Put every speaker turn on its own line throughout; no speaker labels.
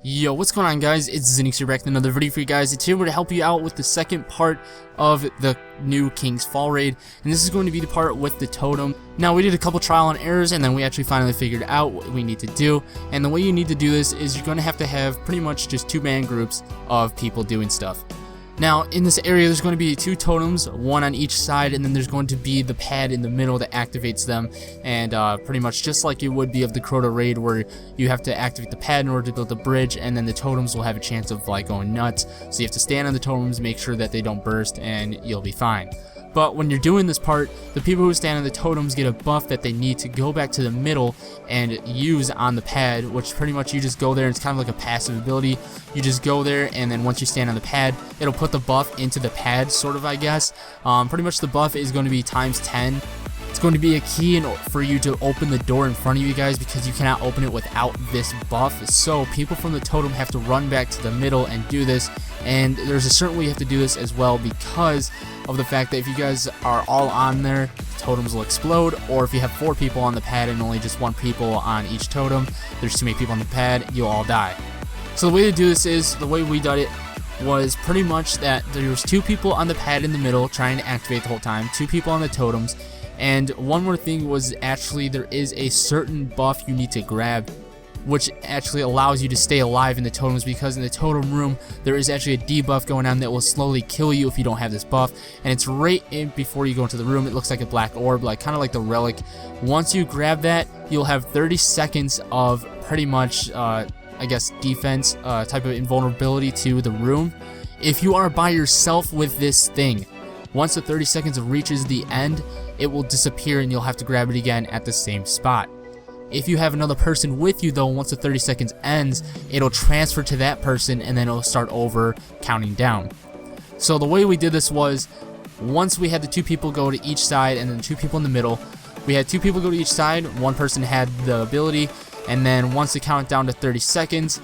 Yo, what's going on, guys? It's Zinix here back with another video for you guys. It's here to help you out with the second part of the new King's Fall raid, and this is going to be the part with the totem. Now, we did a couple trial and errors, and then we actually finally figured out what we need to do. And the way you need to do this is you're going to have pretty much just 2-man groups of people doing stuff. Now, in this area, there's going to be 2 totems, one on each side, and then there's going to be the pad in the middle that activates them, and pretty much just like it would be of the Crota raid, where you have to activate the pad in order to build the bridge, and then the totems will have a chance of like going nuts. So you have to stand on the totems, make sure that they don't burst, and you'll be fine. But when you're doing this part, the people who stand on the totems get a buff that they need to go back to the middle and use on the pad, which pretty much you just go there. It's kind of like a passive ability. You just go there, and then once you stand on the pad, it'll put the buff into the pad, sort of, I guess. Pretty much the buff is going to be times 10. It's going to be a key for you to open the door in front of you guys, because you cannot open it without this buff. So people from the totem have to run back to the middle and do this, and there's a certain way you have to do this as well, because of the fact that if you guys are all on there, totems will explode. Or if you have 4 people on the pad and only just 1 people on each totem, there's too many people on the pad, you'll all die. So the way to do this is, the way we did it was pretty much that there was 2 people on the pad in the middle trying to activate the whole time, 2 people on the totems, and one more thing was actually there is a certain buff you need to grab, which actually allows you to stay alive in the totems, because in the totem room there is actually a debuff going on that will slowly kill you if you don't have this buff, and it's right in before you go into the room. It looks like a black orb, like kind of like the relic. Once you grab that, you'll have 30 seconds of pretty much I guess defense type of invulnerability to the room. If you are by yourself with this thing, once the 30 seconds reaches the end, it will disappear and you'll have to grab it again at the same spot. If you have another person with you though, once the 30 seconds ends, it'll transfer to that person and then it'll start over counting down. So the way we did this was, once we had the 2 people go to each side and then 2 people in the middle, we had 2 people go to each side, 1 person had the ability, and then once they count down to 30 seconds,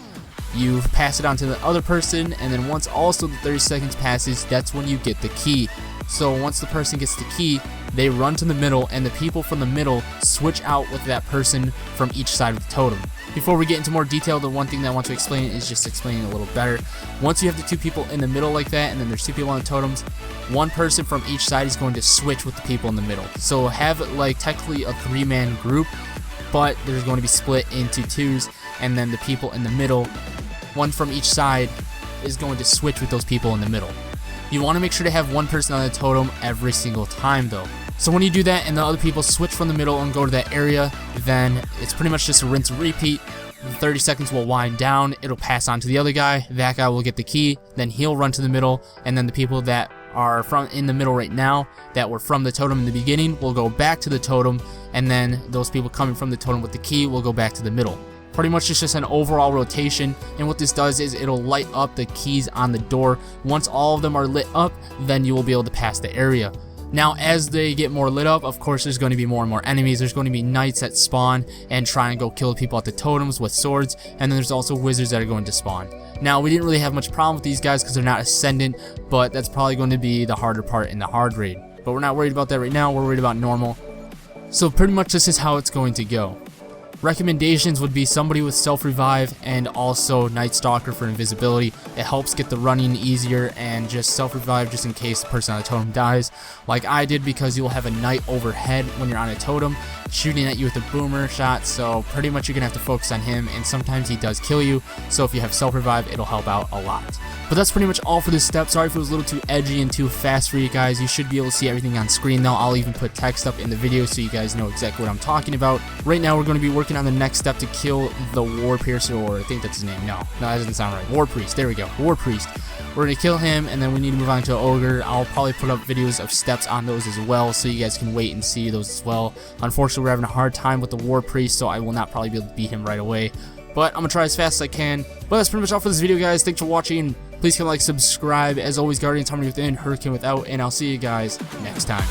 you pass it on to the other person, and then once also the 30 seconds passes, that's when you get the key. So once the person gets the key, they run to the middle, and the people from the middle switch out with that person from each side of the totem. Before we get into more detail, the one thing that I want to explain is just explaining a little better. Once you have the 2 people in the middle like that, and then there's 2 people on the totems, 1 person from each side is going to switch with the people in the middle. So have like technically a 3-man group, but there's going to be split into 2s, and then the people in the middle, 1 from each side, is going to switch with those people in the middle. You want to make sure to have 1 person on the totem every single time though. So when you do that and the other people switch from the middle and go to that area, then it's pretty much just a rinse and repeat. The 30 seconds will wind down, it'll pass on to the other guy, that guy will get the key, then he'll run to the middle, and then the people that are in the middle right now, that were from the totem in the beginning, will go back to the totem, and then those people coming from the totem with the key will go back to the middle. Pretty much it's just an overall rotation, and what this does is it'll light up the keys on the door. Once all of them are lit up, then you will be able to pass the area. Now, as they get more lit up, of course there's going to be more and more enemies. There's going to be knights that spawn and try and go kill the people at the totems with swords, and then there's also wizards that are going to spawn. Now, we didn't really have much problem with these guys because they're not ascendant, but that's probably going to be the harder part in the hard raid. But we're not worried about that right now, we're worried about normal. So pretty much this is how it's going to go. Recommendations would be somebody with self-revive and also Night Stalker for invisibility. It helps get the running easier, and just self-revive just in case the person on the totem dies, like I did, because you'll have a knight overhead when you're on a totem shooting at you with a boomer shot, so pretty much you're gonna have to focus on him, and sometimes he does kill you, so if you have self-revive, it'll help out a lot. But that's pretty much all for this step. Sorry if it was a little too edgy and too fast for you guys. You should be able to see everything on screen though. I'll even put text up in the video so you guys know exactly what I'm talking about. Right now we're going to be working on the next step to kill the War Piercer, or I think that's his name. No, that doesn't sound right. War Priest, there we go. War Priest. We're going to kill him, and then we need to move on to Ogre. I'll probably put up videos of steps on those as well, so you guys can wait and see those as well. Unfortunately, we're having a hard time with the War Priest, so I will not probably be able to beat him right away. But I'm going to try as fast as I can. But that's pretty much all for this video, guys. Thanks for watching. Please like, subscribe. As always, Guardians Harmony Within, Hurricane Without, and I'll see you guys next time.